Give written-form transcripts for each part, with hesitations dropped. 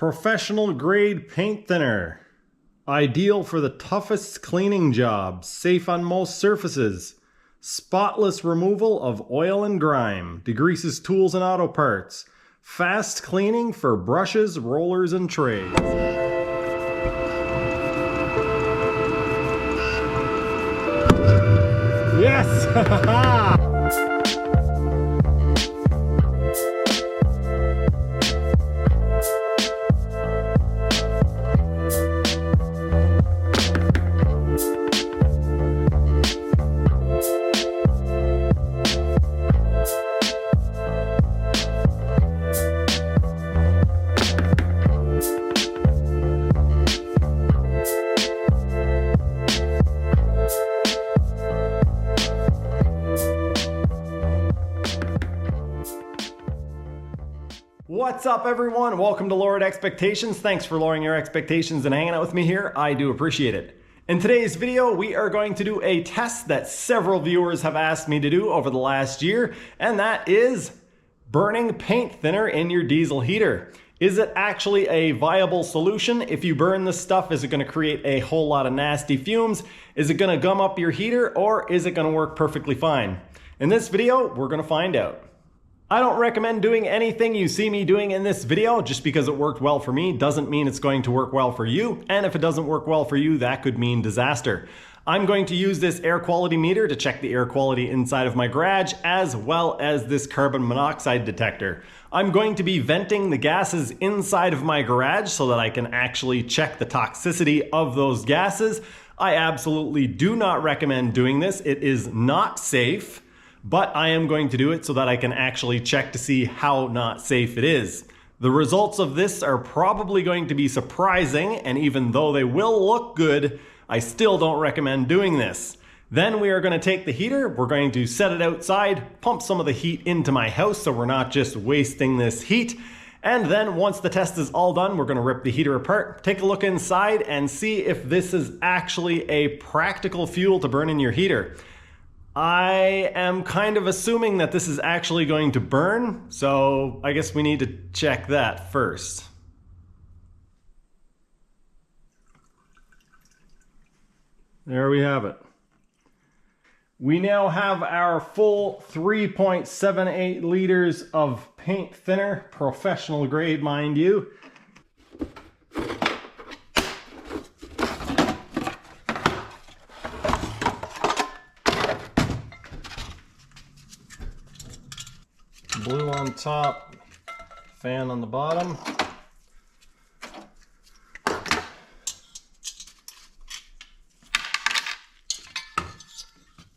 Professional grade paint thinner. Ideal for the toughest cleaning jobs, safe on most surfaces. Spotless removal of oil and grime, degreases tools and auto parts. Fast cleaning for brushes, rollers, and trays. Yes! What's up, everyone? Welcome to Lowered Expectations. Thanks for lowering your expectations and hanging out with me here. I do appreciate it. In today's video, we are going to do a test that several viewers have asked me to do over the last year, and that is burning paint thinner in your diesel heater. Is it actually a viable solution? If you burn this stuff, is it going to create a whole lot of nasty fumes? Is it going to gum up your heater, or is it going to work perfectly fine? In this video, we're going to find out. I don't recommend doing anything you see me doing in this video. Just because it worked well for me doesn't mean it's going to work well for you. And if it doesn't work well for you, that could mean disaster. I'm going to use this air quality meter to check the air quality inside of my garage, as well as this carbon monoxide detector. I'm going to be venting the gases inside of my garage so that I can actually check the toxicity of those gases. I absolutely do not recommend doing this. It is not safe. But I am going to do it so that I can actually check to see how not safe it is. The results of this are probably going to be surprising, and even though they will look good, I still don't recommend doing this. Then we are going to take the heater, we're going to set it outside, pump some of the heat into my house so we're not just wasting this heat. And then once the test is all done, we're going to rip the heater apart, take a look inside, and see if this is actually a practical fuel to burn in your heater. I am kind of assuming that this is actually going to burn, so I guess we need to check that first. There we have it. We now have our full 3.78 liters of paint thinner, professional grade, mind you. Blue on top, fan on the bottom.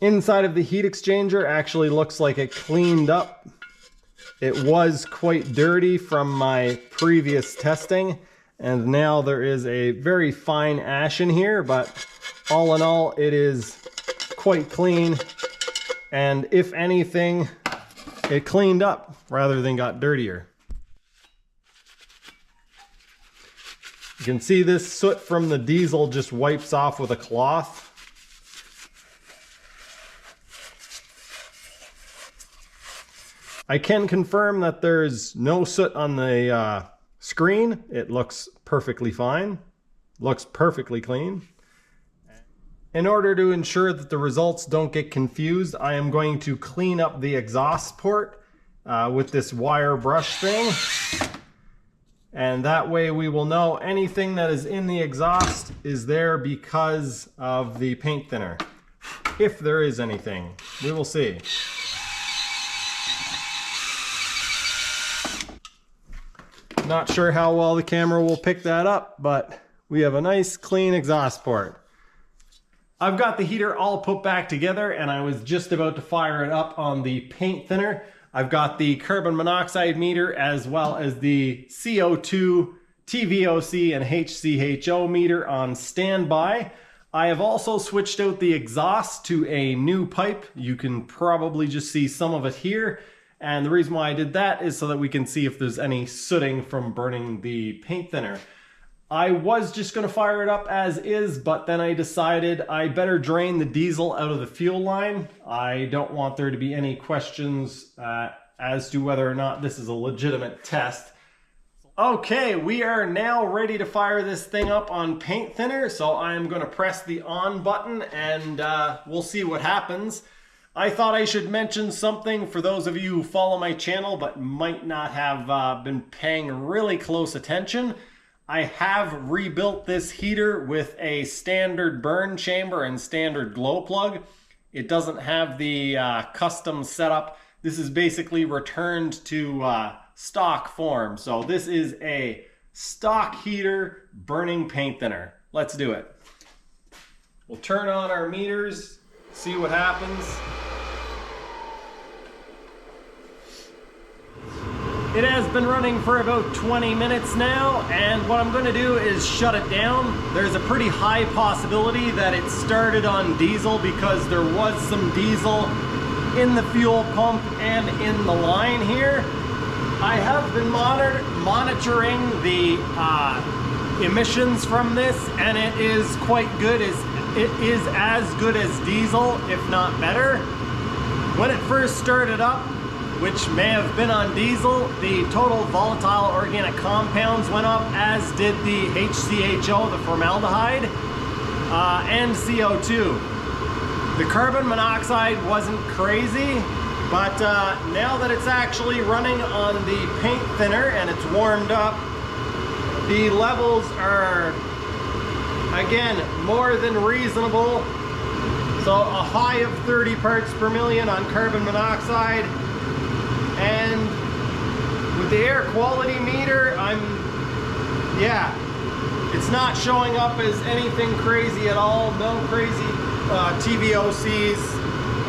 Inside of the heat exchanger actually looks like it cleaned up. It was quite dirty from my previous testing, and now there is a very fine ash in here, but all in all, it is quite clean, and if anything, it cleaned up rather than got dirtier. You can see this soot from the diesel just wipes off with a cloth. I can confirm that there's no soot on the screen. It looks perfectly fine. Looks perfectly clean. In order to ensure that the results don't get confused, I am going to clean up the exhaust port with this wire brush thing. And that way we will know anything that is in the exhaust is there because of the paint thinner. If there is anything, we will see. Not sure how well the camera will pick that up, but we have a nice clean exhaust port. I've got the heater all put back together, and I was just about to fire it up on the paint thinner. I've got the carbon monoxide meter as well as the CO2, TVOC, and HCHO meter on standby. I have also switched out the exhaust to a new pipe. You can probably just see some of it here. And the reason why I did that is so that we can see if there's any sooting from burning the paint thinner. I was just going to fire it up as is, but then I decided I better drain the diesel out of the fuel line. I don't want there to be any questions as to whether or not this is a legitimate test. Okay, we are now ready to fire this thing up on paint thinner, so I'm going to press the on button and we'll see what happens. I thought I should mention something for those of you who follow my channel but might not have been paying really close attention. I have rebuilt this heater with a standard burn chamber and standard glow plug. It doesn't have the custom setup. This is basically returned to stock form. So this is a stock heater burning paint thinner. Let's do it. We'll turn on our meters, see what happens. It has been running for about 20 minutes now, and what I'm going to do is shut it down. There's a pretty high possibility that it started on diesel because there was some diesel in the fuel pump and in the line here. I have been monitoring the emissions from this, and it is quite good. It is as good as diesel, if not better. When it first started up, which may have been on diesel, the total volatile organic compounds went up, as did the HCHO, the formaldehyde, and CO2. The carbon monoxide wasn't crazy, but now that it's actually running on the paint thinner and it's warmed up, the levels are, again, more than reasonable. So a high of 30 parts per million on carbon monoxide, and with the air quality meter, it's not showing up as anything crazy at all. No crazy TVOCs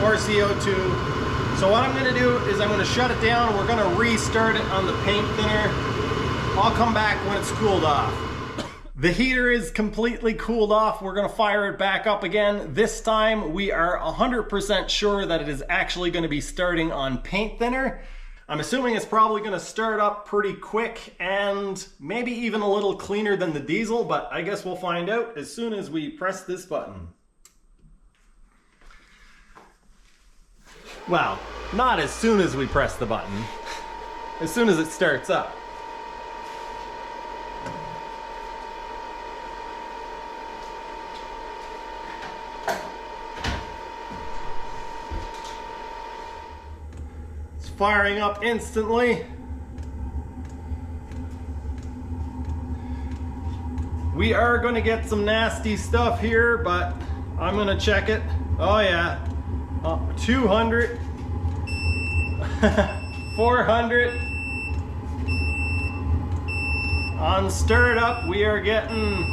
or CO2. So what I'm going to do is I'm going to shut it down. We're going to restart it on the paint thinner. I'll come back when it's cooled off. The heater is completely cooled off. We're going to fire it back up again. This time we are 100% sure that it is actually going to be starting on paint thinner. I'm assuming it's probably going to start up pretty quick and maybe even a little cleaner than the diesel, but I guess we'll find out as soon as we press this button. Well, not as soon as we press the button, as soon as it starts up. It's firing up instantly. We are going to get some nasty stuff here, but I'm going to check it. Oh yeah. 200, 400. On stirred up, we are getting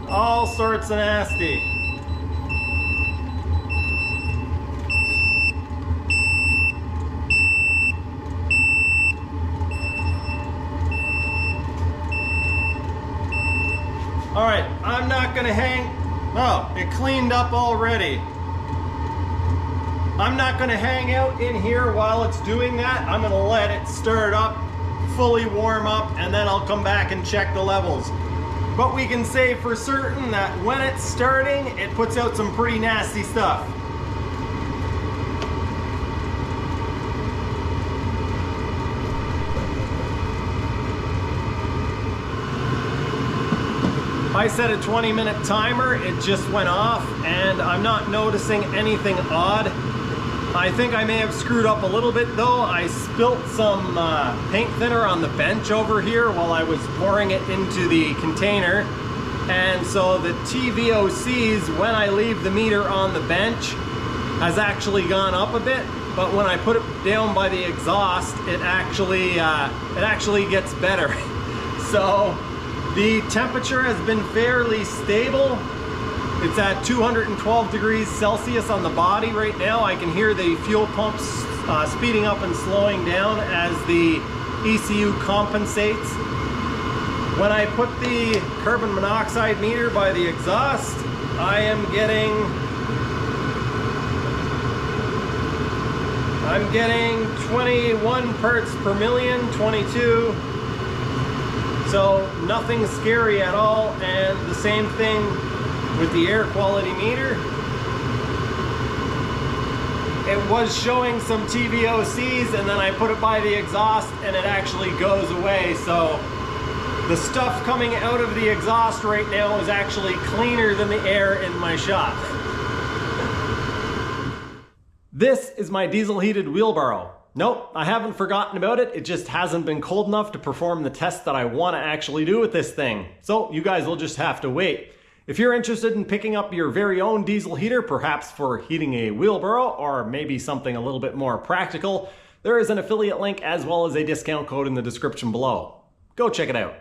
all sorts of nasty. All right, I'm not gonna hang. Oh, it cleaned up already. I'm not going to hang out in here while it's doing that. I'm going to let it stir it up, fully warm up, and then I'll come back and check the levels. But we can say for certain that when it's starting, it puts out some pretty nasty stuff. I set a 20-minute timer, it just went off, and I'm not noticing anything odd. I think I may have screwed up a little bit though. I spilt some paint thinner on the bench over here while I was pouring it into the container. And so the TVOCs, when I leave the meter on the bench, has actually gone up a bit. But when I put it down by the exhaust, it actually gets better. So the temperature has been fairly stable. It's at 212 degrees Celsius on the body right now. I can hear the fuel pumps speeding up and slowing down as the ECU compensates. When I put the carbon monoxide meter by the exhaust, I am getting 21 parts per million, 22. So nothing scary at all, and the same thing with the air quality meter. it was showing some TVOCs, and then I put it by the exhaust and it actually goes away. So the stuff coming out of the exhaust right now is actually cleaner than the air in my shop. This is my diesel heated wheelbarrow. Nope, I haven't forgotten about it. It just hasn't been cold enough to perform the test that I want to actually do with this thing. So you guys will just have to wait. If you're interested in picking up your very own diesel heater, perhaps for heating a wheelbarrow or maybe something a little bit more practical, there is an affiliate link as well as a discount code in the description below. Go check it out.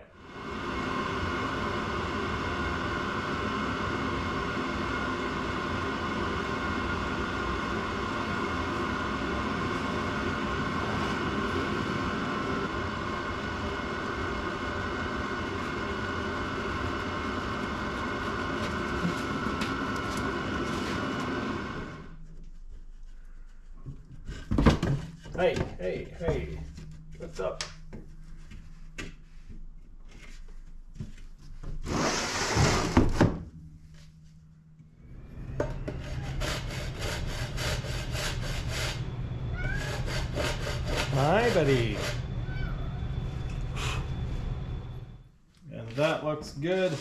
Hey, what's up? Hi, buddy. And that looks good.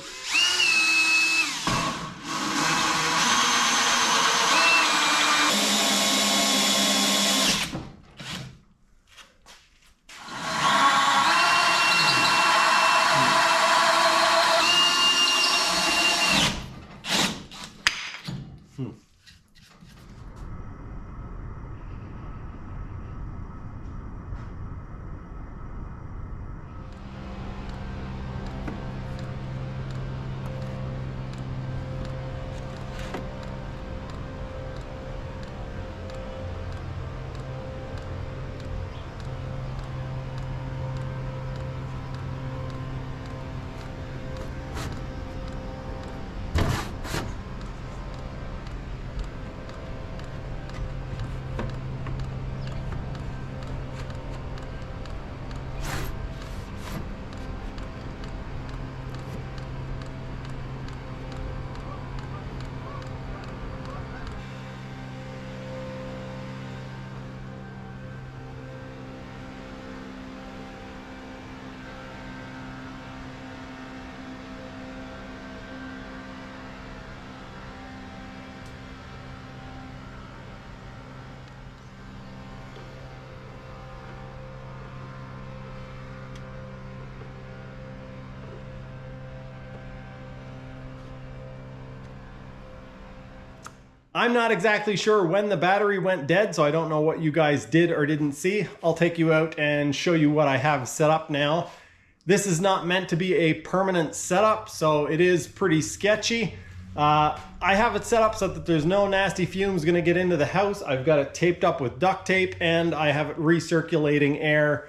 I'm not exactly sure when the battery went dead, so I don't know what you guys did or didn't see. I'll take you out and show you what I have set up now. This is not meant to be a permanent setup, so it is pretty sketchy. I have it set up so that there's no nasty fumes gonna get into the house. I've got it taped up with duct tape, and I have it recirculating air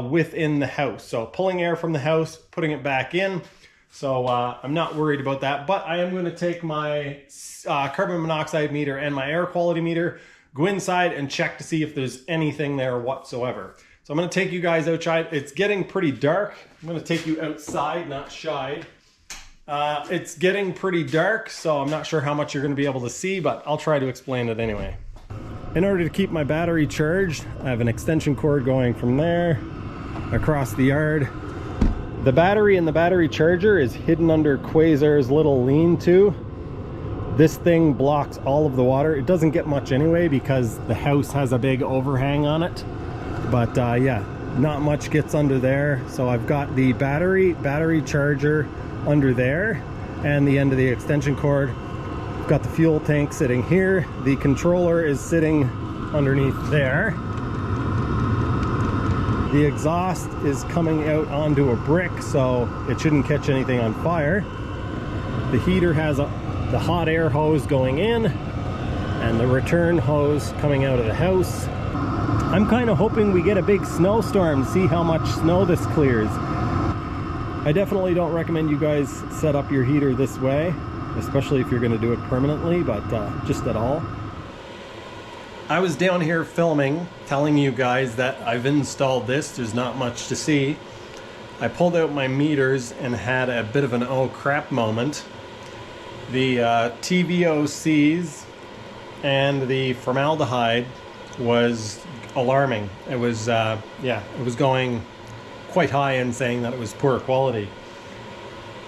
within the house. So pulling air from the house, putting it back in. So I'm not worried about that, but I am going to take my carbon monoxide meter and my air quality meter, go inside and check to see if there's anything there whatsoever. So I'm going to take you guys outside. It's getting pretty dark. I'm going to take you outside, not shide. It's getting pretty dark, so I'm not sure how much you're going to be able to see, but I'll try to explain it anyway. In order to keep my battery charged, I have an extension cord going from there across the yard. The battery and the battery charger is hidden under Quasar's little lean-to. This thing blocks all of the water. It doesn't get much anyway because the house has a big overhang on it. But yeah, not much gets under there. So I've got the battery charger under there and the end of the extension cord. I've got the fuel tank sitting here. The controller is sitting underneath there. The exhaust is coming out onto a brick, so it shouldn't catch anything on fire. The heater has the hot air hose going in and the return hose coming out of the house. I'm kind of hoping we get a big snowstorm to see how much snow this clears. I definitely don't recommend you guys set up your heater this way, especially if you're going to do it permanently, but just at all. I was down here filming, telling you guys that I've installed this. There's not much to see. I pulled out my meters and had a bit of an oh crap moment. The TVOCs and the formaldehyde was alarming. It was, yeah, it was going quite high and saying that it was poor quality.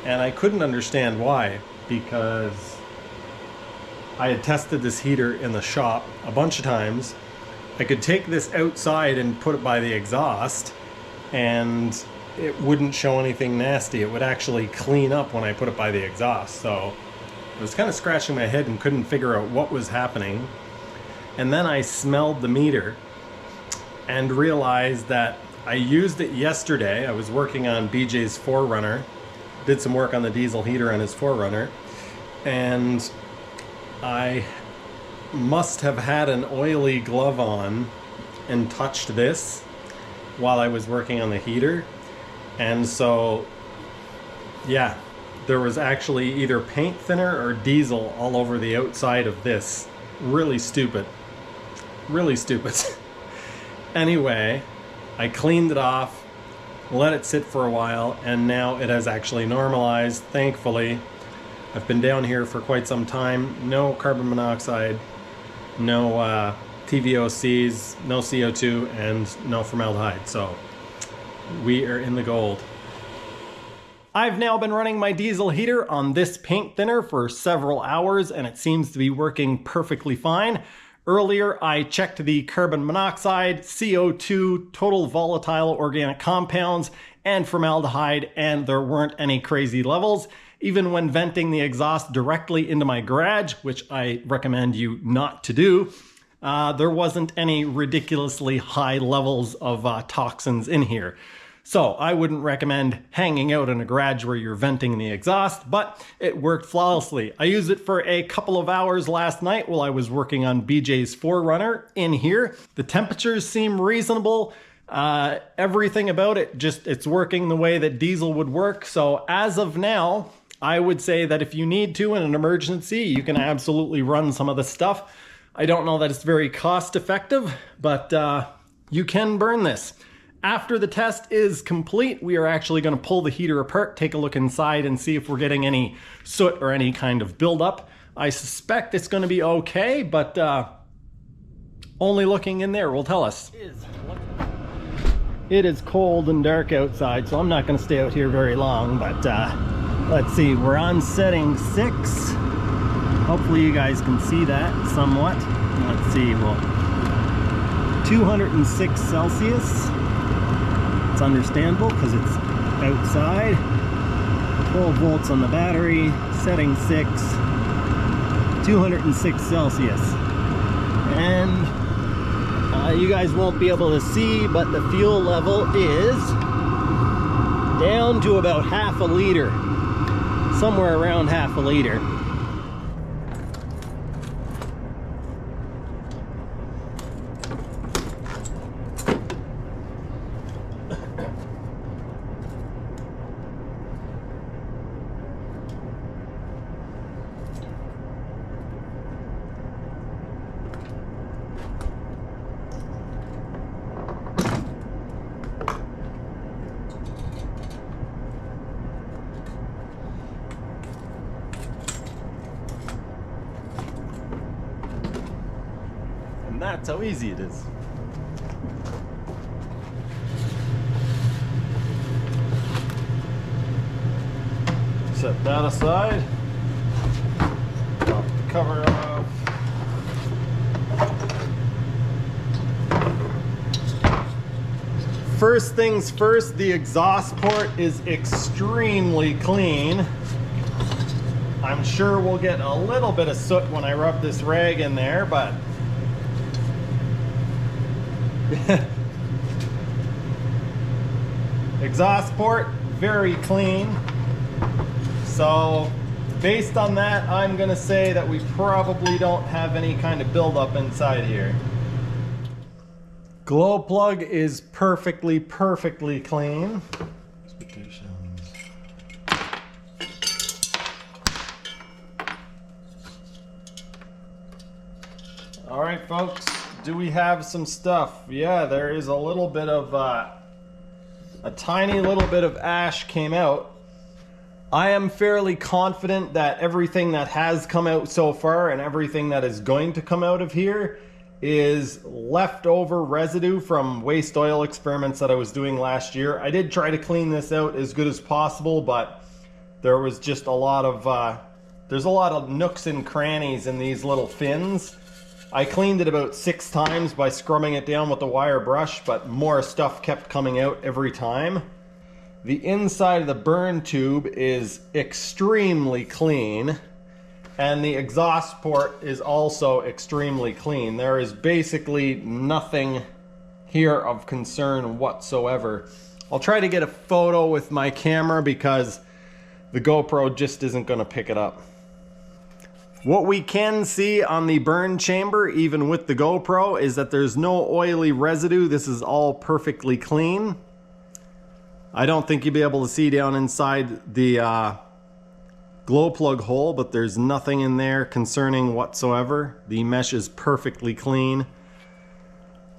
And I couldn't understand why, because I had tested this heater in the shop a bunch of times. I could take this outside and put it by the exhaust, and it wouldn't show anything nasty. It would actually clean up when I put it by the exhaust. So I was kind of scratching my head and couldn't figure out what was happening. And then I smelled the meter and realized that I used it yesterday. I was working on BJ's 4Runner, did some work on the diesel heater on his 4Runner, and I must have had an oily glove on and touched this while I was working on the heater. And so, yeah, there was actually either paint thinner or diesel all over the outside of this. Really stupid. Really stupid. Anyway, I cleaned it off, let it sit for a while, and now it has actually normalized, thankfully. I've been down here for quite some time. No carbon monoxide, no TVOCs, no CO2, and no formaldehyde. So we are in the gold. I've now been running my diesel heater on this paint thinner for several hours, and it seems to be working perfectly fine. Earlier, I checked the carbon monoxide, CO2, total volatile organic compounds, and formaldehyde, and there weren't any crazy levels. Even when venting the exhaust directly into my garage, which I recommend you not to do, there wasn't any ridiculously high levels of toxins in here. So I wouldn't recommend hanging out in a garage where you're venting the exhaust, but it worked flawlessly. I used it for a couple of hours last night while I was working on BJ's 4Runner in here. The temperatures seem reasonable. Everything about it, it's working the way that diesel would work. So as of now, I would say that if you need to in an emergency, you can absolutely run some of the stuff. I don't know that it's very cost effective, but you can burn this. After the test is complete, we are actually going to pull the heater apart, take a look inside, and see if we're getting any soot or any kind of buildup. I suspect it's going to be okay, but only looking in there will tell us. It is cold and dark outside, so I'm not going to stay out here very long, but let's see, we're on setting 6. Hopefully you guys can see that somewhat. Let's see, well, 206 Celsius. It's understandable because it's outside. 12 volts on the battery, setting 6, 206 Celsius. And you guys won't be able to see, but the fuel level is down to about half a liter. Somewhere around half a liter. And that's how easy it is. Set that aside. Pop the cover off. First things first, the exhaust port is extremely clean. I'm sure we'll get a little bit of soot when I rub this rag in there, but exhaust port, very clean. So based on that, I'm gonna say that we probably don't have any kind of buildup inside here. Glow plug is perfectly clean. All right, folks, do we have some stuff? Yeah, there is a little bit of, a tiny little bit of ash came out. I am fairly confident that everything that has come out so far and everything that is going to come out of here is leftover residue from waste oil experiments that I was doing last year. I did try to clean this out as good as possible, but there was just a lot of there's a lot of nooks and crannies in these little fins. I cleaned it about 6 times by scrubbing it down with the wire brush, but more stuff kept coming out every time. The inside of the burn tube is extremely clean, and the exhaust port is also extremely clean. There is basically nothing here of concern whatsoever. I'll try to get a photo with my camera because the GoPro just isn't going to pick it up. What we can see on the burn chamber, even with the GoPro, is that there's no oily residue. This is all perfectly clean. I don't think you'll be able to see down inside the glow plug hole, but there's nothing in there concerning whatsoever. The mesh is perfectly clean.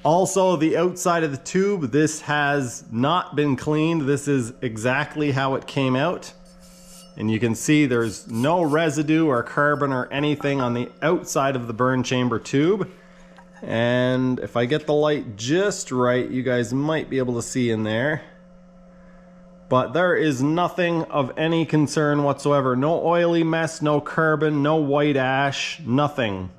Also, the outside of the tube, this has not been cleaned. This is exactly how it came out. And you can see there's no residue or carbon or anything on the outside of the burn chamber tube. And if I get the light just right, you guys might be able to see in there. But there is nothing of any concern whatsoever. No oily mess, no carbon, no white ash, nothing.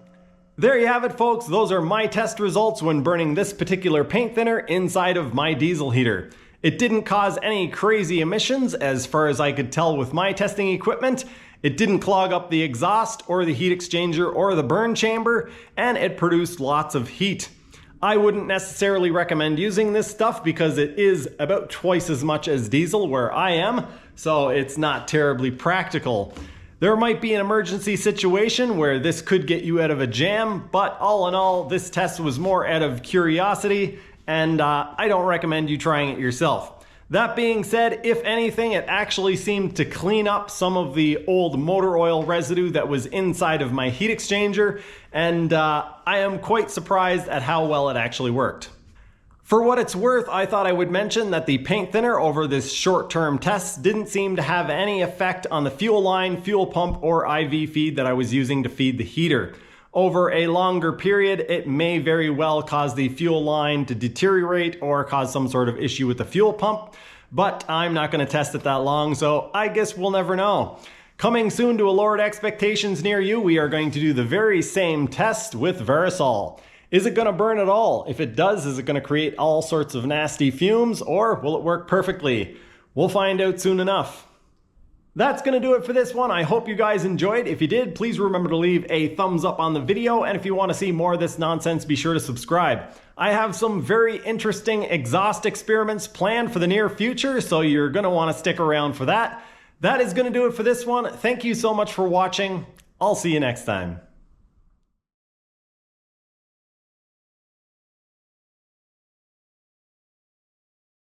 There you have it, folks. Those are my test results when burning this particular paint thinner inside of my diesel heater. It didn't cause any crazy emissions as far as I could tell with my testing equipment. It didn't clog up the exhaust or the heat exchanger or the burn chamber, and it produced lots of heat. I wouldn't necessarily recommend using this stuff because it is about twice as much as diesel where I am, so it's not terribly practical. There might be an emergency situation where this could get you out of a jam, but all in all, this test was more out of curiosity, and I don't recommend you trying it yourself. That being said, if anything, it actually seemed to clean up some of the old motor oil residue that was inside of my heat exchanger, and I am quite surprised at how well it actually worked. For what it's worth, I thought I would mention that the paint thinner over this short-term test didn't seem to have any effect on the fuel line, fuel pump, or IV feed that I was using to feed the heater. Over a longer period, it may very well cause the fuel line to deteriorate or cause some sort of issue with the fuel pump, but I'm not going to test it that long, so I guess we'll never know. Coming soon to a Lowered Expectations near you, we are going to do the very same test with Verisol. Is it going to burn at all? If it does, is it going to create all sorts of nasty fumes, or will it work perfectly? We'll find out soon enough. That's going to do it for this one. I hope you guys enjoyed. If you did, please remember to leave a thumbs up on the video, and if you want to see more of this nonsense, be sure to subscribe. I have some very interesting exhaust experiments planned for the near future, so you're going to want to stick around for that. That is going to do it for this one. Thank you so much for watching. I'll see you next time.